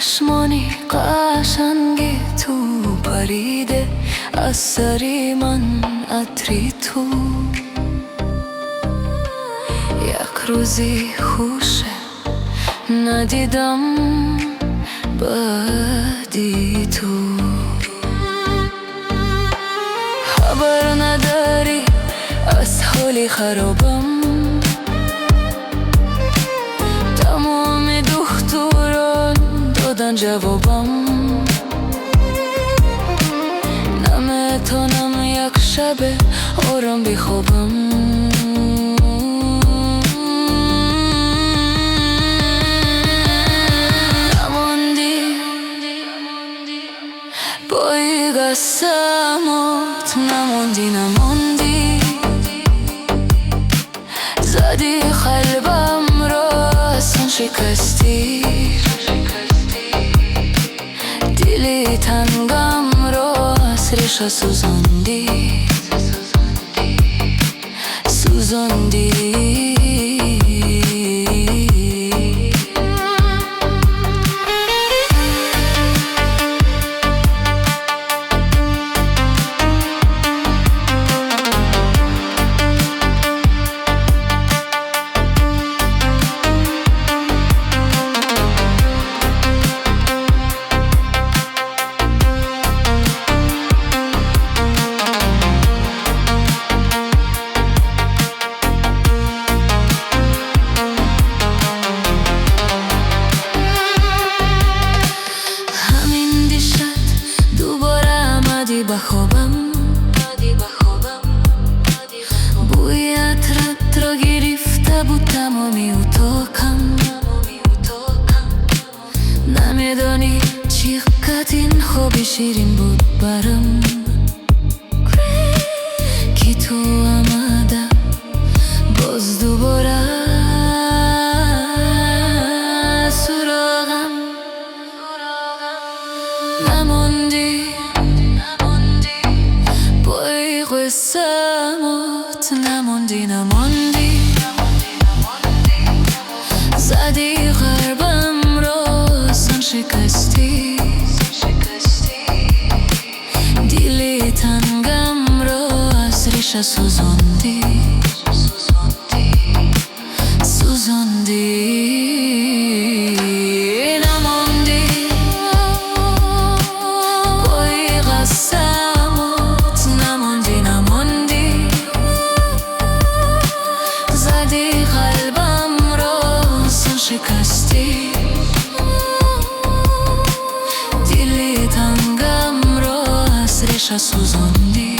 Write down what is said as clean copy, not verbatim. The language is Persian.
چشمانی قشنگی تو پریده از سری من عطری تو. یک روزی خوشه ندیدم بعدی تو. خبر نداری از حالی خرابم، تمام دختران دادن جوابم. نمیتونم یک شب آرام بخوابم. نماندی پای قسمات، نماندی زدی قلبم را اصلا شکستی. دلی تنگم را از ریشه سوزاندی. بخوابم بوی عطرت را گرفته بود تمامی اتاقم. نمیدانی چقدر این خواب شیرین بود برم که تو آمده باز دوباره سراغم. نماندی قسمات، نماندی زدی قلبم را اصلا شکستی. دلی تنگم را از ریشه سوزاندی. قلبم را شکستی. دلی تنگم را از ریشه سوزاندی.